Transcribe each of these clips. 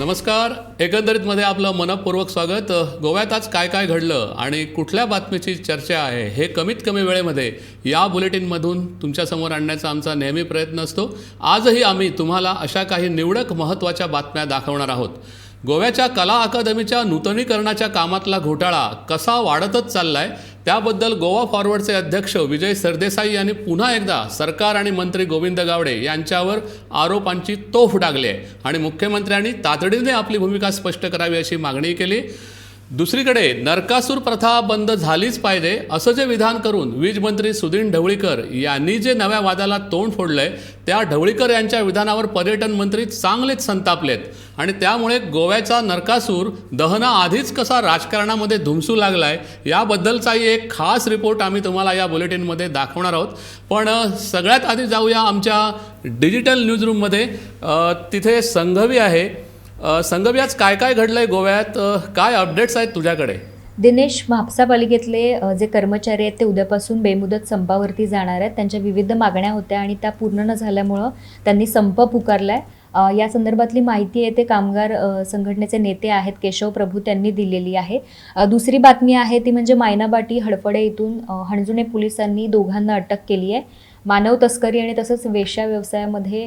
नमस्कार. एकंदरीतमध्ये आपलं मनपूर्वक स्वागत. गोव्यात आज काय काय घडलं आणि कुठल्या बातमीची चर्चा आहे हे कमीत कमी वेळेमध्ये या बुलेटिनमधून तुमच्यासमोर आणण्याचा आमचा नेहमी प्रयत्न असतो. आजही आम्ही तुम्हाला अशा काही निवडक महत्त्वाच्या बातम्या दाखवणार आहोत. गोव्याच्या कला अकादमीच्या नूतनीकरणाच्या कामातला घोटाळा कसा वाढतच चाललाय त्याबद्दल गोवा फॉरवर्डचे अध्यक्ष विजय सरदेसाई यांनी पुन्हा एकदा सरकार आणि मंत्री गोविंद गावडे यांच्यावर आरोपांची तोफ डागली आहे आणि मुख्यमंत्र्यांनी तातडीने आपली भूमिका स्पष्ट करावी अशी मागणी केली. दुसरीकडे नरकासूर प्रथा बंद झालीच पाहिजे असं जे विधान करून वीज मंत्री सुदीन ढवळीकर यांनी जे नव्या वादाला तोंड फोडलंय त्या ढवळीकर यांच्या विधानावर पर्यटन मंत्री चांगलेच संतापलेत आणि त्यामुळे गोव्याचा नरकासूर दहनाआधीच कसा राजकारणामध्ये धुमसू लागलाय याबद्दलचाही एक खास रिपोर्ट आम्ही तुम्हाला या बुलेटिनमध्ये दाखवणार आहोत. पण सगळ्यात आधी जाऊया आमच्या डिजिटल न्यूजरूममध्ये. तिथे संघवी आहे. संघवी, आज काय काय घडलंय गोव्यात, काय अपडेट्स आहेत तुझ्याकडे? दिनेश, महापालिकेतले जे कर्मचारी आहेत ते उद्यापासून बेमुदत संपावरती जाणार आहेत. त्यांच्या विविध मागण्या होत्या आणि त्या पूर्ण न झाल्यामुळं त्यांनी संप पुकारलाय. या संदर्भातली माहिती आहे ते कामगार संघटनेचे नेते आहेत केशव प्रभू त्यांनी दिलेली आहे. दुसरी बातमी आहे ती म्हणजे मायनाबाटी हडफडे इथून हणजुणे पोलिसांनी दोघांना अटक केली आहे. मानव तस्करी आणि तसंच वेश्या व्यवसायामध्ये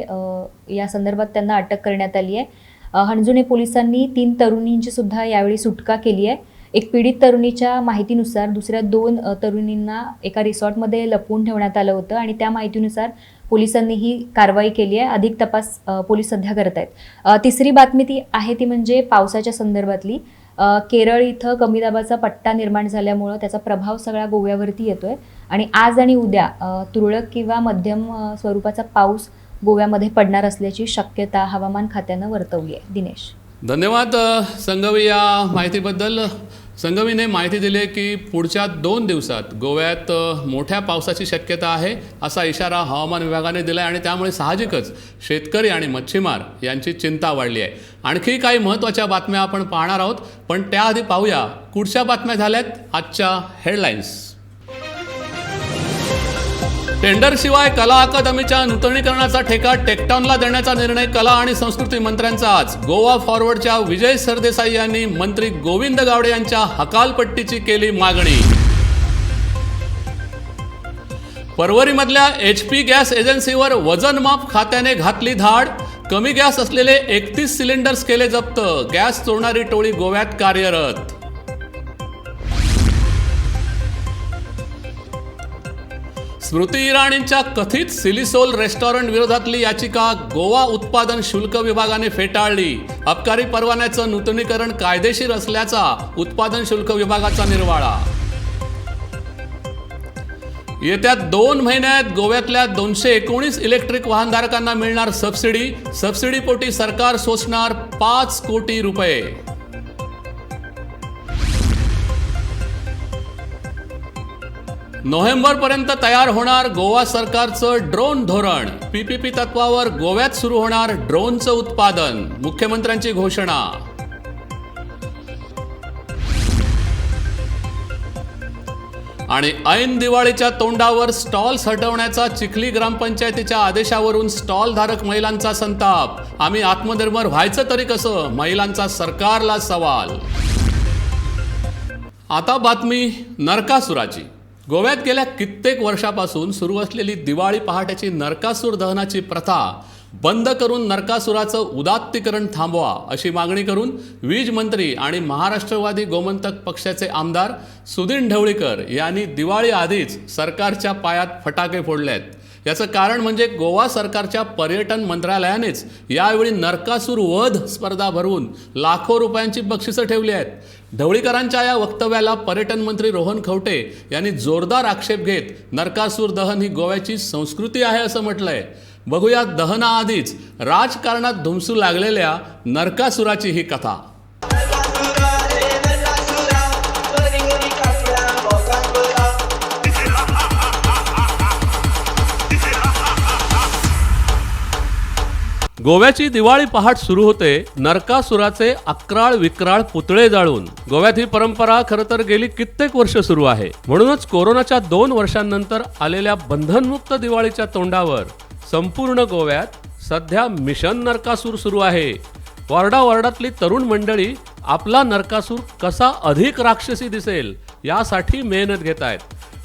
या संदर्भात त्यांना अटक करण्यात आली आहे. हणजुणे पोलिसांनी 3 तरुणींची सुद्धा यावेळी सुटका केली आहे. एक पीडित तरुणीच्या माहितीनुसार दुसऱ्या 2 तरुणींना एका रिसॉर्टमध्ये लपवून ठेवण्यात आलं होतं आणि त्या माहितीनुसार पोलिसांनी ही कारवाई केली आहे. अधिक तपास पोलीस सध्या करत आहेत. तिसरी बातमी ती आहे ती म्हणजे पावसाच्या संदर्भातली. केरळ इथं कमी दाबाचा पट्टा निर्माण झाल्यामुळं त्याचा प्रभाव सगळ्या गोव्यावरती येतोय आणि आज आणि उद्या तुरळक किंवा मध्यम स्वरूपाचा पाऊस गोव्यामध्ये पडणार असल्याची शक्यता हवामान खात्यानं वर्तवली आहे. दिनेश, धन्यवाद संघवी या माहितीबद्दल. संघवीने माहिती दिली आहे की पुढच्या 2 दिवसात गोव्यात मोठ्या पावसाची शक्यता आहे असा इशारा हवामान विभागाने दिला आहे आणि त्यामुळे साहजिकच शेतकरी आणि मच्छीमार यांची चिंता वाढली आहे. आणखी काही महत्त्वाच्या बातम्या आपण पाहणार आहोत, पण त्याआधी पाहूया कुठच्या बातम्या झाल्यात आजच्या हेडलाईन्स. टेंडरशिवाय कला अकादमीच्या नूतनीकरणाचा ठेका टेक्टॉनला देण्याचा निर्णय कला आणि संस्कृती मंत्र्यांचा आज. गोवा फॉरवर्डच्या विजय सरदेसाई यांनी मंत्री गोविंद गावडे यांच्या हकालपट्टीची केली मागणी. परवरीमधल्या HP गॅस एजन्सीवर वजनमाप खात्याने घातली धाड. कमी गॅस असलेले 31 सिलेंडर्स केले जप्त. गॅस चोरणारी टोळी गोव्यात कार्यरत. स्मृती इराणींच्या कथित सिलिसोल रेस्टॉरंट विरोधातली याचिका गोवा उत्पादन शुल्क विभागाने फेटाळली. अबकारी परवान्याचं नूतनीकरण कायदेशीर असल्याचा उत्पादन शुल्क विभागाचा निर्वाळा. येत्या 2 महिन्यात गोव्यातल्या 219 इलेक्ट्रिक वाहनधारकांना मिळणार सबसिडी. सबसिडीपोटी सरकार सोसणार 5 कोटी रुपये. नोव्हेंबरपर्यंत तयार होणार गोवा सरकारचं ड्रोन धोरण. PPP तत्वावर गोव्यात सुरू होणार ड्रोनचं उत्पादन. मुख्यमंत्र्यांची घोषणा. आणि ऐन दिवाळीच्या तोंडावर स्टॉल्स हटवण्याचा चिखली ग्रामपंचायतीच्या आदेशावरून स्टॉल धारक महिलांचा संताप. आम्ही आत्मनिर्भर व्हायचं तरी कसं, महिलांचा सरकारला सवाल. आता बातमी नरकासुराची. गोव्यात गेल्या कित्येक वर्षापासून सुरू असलेली दिवाळी पहाटेची नरकासूर दहनाची प्रथा बंद करून नरकासुराचं उदात्तीकरण थांबवा अशी मागणी करून वीज मंत्री आणि महाराष्ट्रवादी गोमंतक पक्षाचे आमदार सुदीन ढवळीकर यांनी दिवाळी आधीच सरकारच्या पायात फटाके फोडले आहेत. याचं कारण म्हणजे गोवा सरकारच्या पर्यटन मंत्रालयानेच यावेळी नरकासूर वध स्पर्धा भरवून लाखो रुपयांची बक्षिसं ठेवली आहेत. ढवळीकरांच्या या वक्तव्याला पर्यटन मंत्री रोहन खवटे यांनी जोरदार आक्षेप घेत नरकासूर दहन ही गोव्याची संस्कृती आहे असं म्हटलंय. बघूया दहनाआधीच राजकारणात धुमसू लागलेल्या नरकासुराची ही कथा. गोव्याची दिवाळी पहाट सुरू होते नरकासुराचे अक्राळ विक्राळ पुतळे जाळून. गोव्यात ही परंपरा खरं तर गेली कित्येक वर्ष सुरू आहे. म्हणूनच कोरोनाच्या 2 वर्षांनंतर आलेल्या बंधनमुक्त दिवाळीच्या तोंडावर संपूर्ण गोव्यात सध्या मिशन नरकासूर सुरू आहे. वॉर्डावॉर्डातली तरुण मंडळी आपला नरकासूर कसा अधिक राक्षसी दिसेल यासाठी मेहनत घेत आहेत.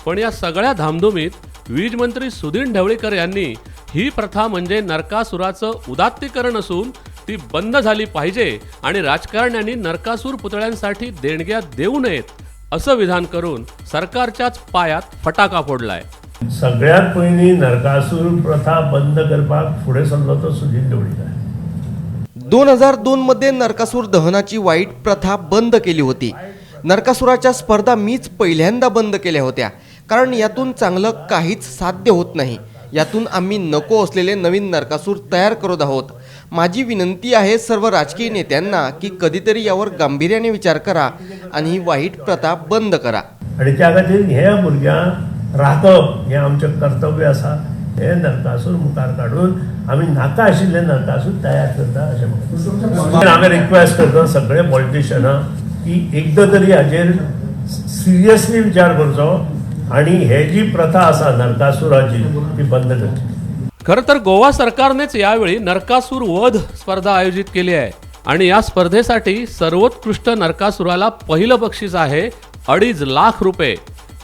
पण या सगळ्या धामधुमीत वीजमंत्री सुधीर ढवळीकर यांनी ही प्रथा म्हणजे नरकासुराचं उदात्तीकरण असून ती बंद झाली पाहिजे आणि राजकारण्यांनी नरकासूर पुतळ्यांसाठी देणग्या देऊ नयेत असं विधान करून सरकारच्याच पायात फटाका फोडलाय. सगळ्यात पहिली नरकासूर प्रथा बंद करपाक फुडें सरलो तो सुधीर ढवळीकर. 2002 मध्ये नरकासूर दहनाची वाईट प्रथा बंद केली होती. नरकासुराच्या स्पर्धा मीच पहिल्यांदा बंद केल्या होत्या, कारण यातून चांगलं काहीच साध्य होत नाही. यातून आम्ही नको असलेले नवीन नरकासूर तयार करत आहोत. माझी विनंती आहे सर्व राजकीय नेत्यांना की कधीतरी यावर गांभीर्याने विचार करा आणि ही वाईट प्रथा बंद करा. आणि त्या खातीर ह्या भुरग्यांक राखप हें आमचें कर्तव्य आसा. हे नरकासूर मुखार काडून आमी नाका आशिल्ले नरकासूर तयार करता अशें म्हणटा. हांवें रिक्वेस्ट करता सगळे पॉलिटिशियनां की एकदां तरी हाजेर सिरियसली विचार करचो आणि हे जी प्रथा आसा नरकासुराची ती बंद करची. खरं तर गोवा सरकारनेच यावेळी नरकासूर वध स्पर्धा आयोजित केली आहे आणि या स्पर्धेसाठी सर्वोत्कृष्ट नरकासुराला पहिलं बक्षीस आहे 2.5 लाख रुपये,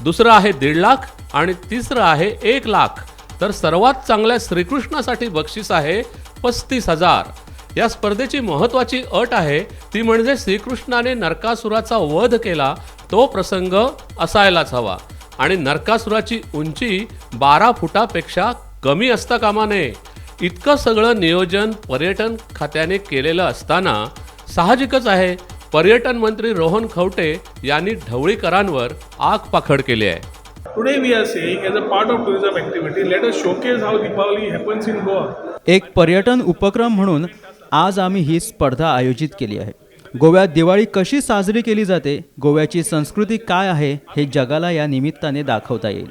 दुसरं आहे 1.5 लाख आणि तिसरं आहे 1 लाख. तर सर्वात चांगल्या श्रीकृष्णासाठी बक्षीस आहे 35,000. या स्पर्धेची महत्त्वाची अट आहे ती म्हणजे श्रीकृष्णाने नरकासुराचा वध केला तो प्रसंग असायलाच हवा आणि नरकासुराची उंची 12 फुटापेक्षा कमी असता कामा नये. इतकं सगळं नियोजन पर्यटन खात्याने केलेलं असताना साहजिकच आहे पर्यटन मंत्री रोहन खवटे यांनी ढवळीकरांवर आग पाखड केली आहे. Today we are saying as a part of tourism activity, let us showcase how Deepavali happens in Goa. एक पर्यटन उपक्रम म्हणून आज आम्ही ही स्पर्धा आयोजित केली आहे. गोव्यात दिवाळी कशी साजरी केली जाते, गोव्याची संस्कृती काय आहे हे जगाला या निमित्ताने दाखवता येईल.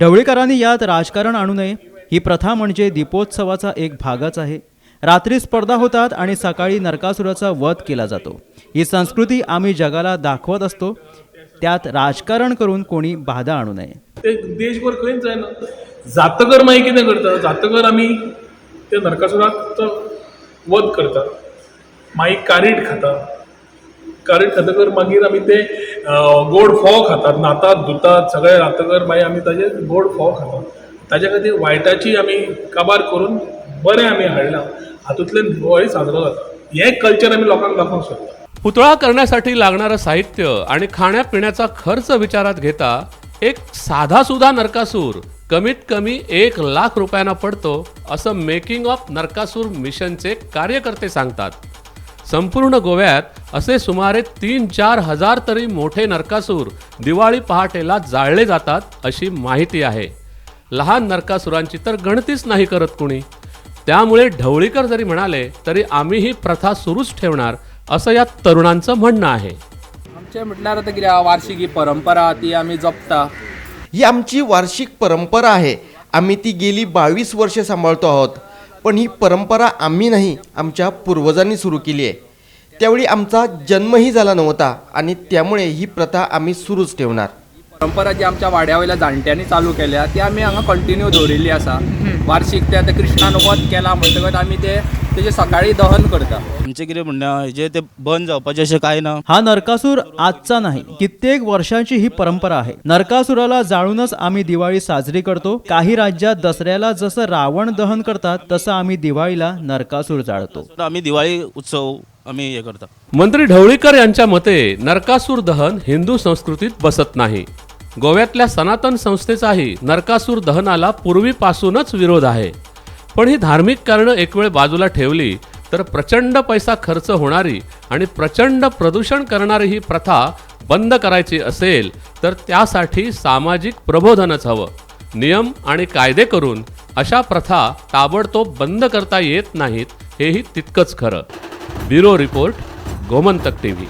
ढवळीकरांनी यात राजकारण आणू नये. ही प्रथा म्हणजे दीपोत्सवाचा एक भागच आहे. रात्री स्पर्धा होतात आणि सकाळी नरकासुराचा वध केला जातो. ही संस्कृती आम्ही जगाला दाखवत असतो. त्यात राजकारण करून कोणी बाधा आणू नये. ते देशभर खंयच जायना. जातकर मागीर कितें करता, जातकर आमी त्या नरकासुराचो वध करता, मागीर कारीट खाता. कारीट खातकर मागीर आमी ते गोड फोव खातात, न्हातात धुतात सगळे रातकर मागीर आमी ताजे गोड फोव खातात. ताजे खातीर वायटाची आमी काबार करून बरें आमी हाडलां. हातूंतल्यान दिवाळी साजरो जाता. हें कल्चर आमी लोकांक दाखोवंक सोदता. पुतळा करण्यासाठी लागणारं साहित्य आणि खाण्यापिण्याचा खर्च विचारात घेता एक साधासुधा नरकासूर कमीत कमी 1 लाख रुपयांना पडतो असं मेकिंग ऑफ नरकासूर मिशनचे कार्यकर्ते सांगतात. संपूर्ण गोव्यात असे सुमारे 3-4 हजार तरी मोठे नरकासूर दिवाळी पहाटेला जाळले जातात अशी माहिती आहे. लहान नरकासुरांची तर गणतीच नाही करत कुणी. त्यामुळे ढवळीकर जरी म्हणाले तरी आम्ही ही प्रथा सुरूच ठेवणार असं या तरुणांचं म्हणणं आहे. आमचें म्हटल्यार आतां कितें वार्षिक ही परंपरा ती आमी जपता. ही आमची वार्षिक परंपरा आहे. आम्ही ती गेली 22 वर्षे सांभाळतो आहोत. पण ही परंपरा आम्ही नाही, आमच्या पूर्वजांनी सुरू केली आहे. त्यावेळी आमचा जन्मही झाला नव्हता आणि त्यामुळे ही प्रथा आम्ही सुरूच ठेवणार. परंपरा जी आमच्या वाड्या वयल्या जाणट्यांनी चालू केल्या ती आमी हांगा कंटिन्यू दवरिल्ली आसा. वार्षिक ते आतां कृष्णान वध केला म्हणटकच आमी तेजे सकाळी दहन करता. आमचें कितें म्हणणें हेजें तें बंद जावपाचें अशें कांय ना. हा नरकासूर आजचा नाही, कित्येक वर्षांची ही परंपरा आहे. नरकासुराला जाळूनच आम्ही दिवाळी साजरी करतो. काही राज्यात दसऱ्याला जसं रावण दहन करतात तसं आम्ही दिवाळीला नरकासूर जाळतो. आमी दिवाळी उत्सव आमी हे करता. मंत्री ढवळीकर यांच्या मते नरकासूर दहन हिंदू संस्कृतीत बसत नाही. गोव्यातल्या सनातन संस्थेचाही नरकासूर दहनाला पूर्वीपासूनच विरोध आहे. पण ही धार्मिक कारणं एक वेळ बाजूला ठेवली तर प्रचंड पैसा खर्च होणारी आणि प्रचंड प्रदूषण करणारी ही प्रथा बंद करायची असेल तर त्यासाठी सामाजिक प्रबोधनच हवं. नियम आणि कायदे करून अशा प्रथा ताबडतोब बंद करता येत नाहीत हेही तितकंच खरं. Bureau report, Gomantak TV.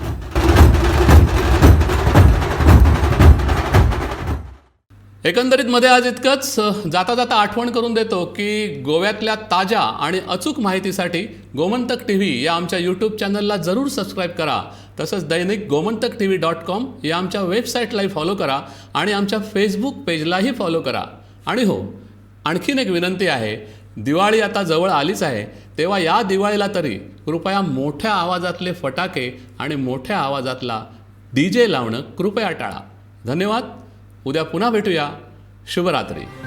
एकंदरीत मध्ये आज इतकंच. जाता जाता आठवण करून देतो की गोव्यातल्या ताज्या आणि अचूक माहितीसाठी गोमंतक टीव्ही या आमच्या यूट्यूब चॅनलला जरूर सबस्क्राईब करा. तसंच दैनिक gomantakTV.com या आमच्या वेबसाईटलाही फॉलो करा आणि आमच्या फेसबुक पेजलाही फॉलो करा. आणि हो, आणखीन एक विनंती आहे दिवाळी आता जवळ आलीच आहे, तेव्हा या दिवाळीला तरी कृपया मोठ्या आवाजातले फटाके आणि मोठ्या आवाजातला DJ लावणं कृपया टाळा. धन्यवाद. उद्या पुन्हा भेटूया. शुभरात्री.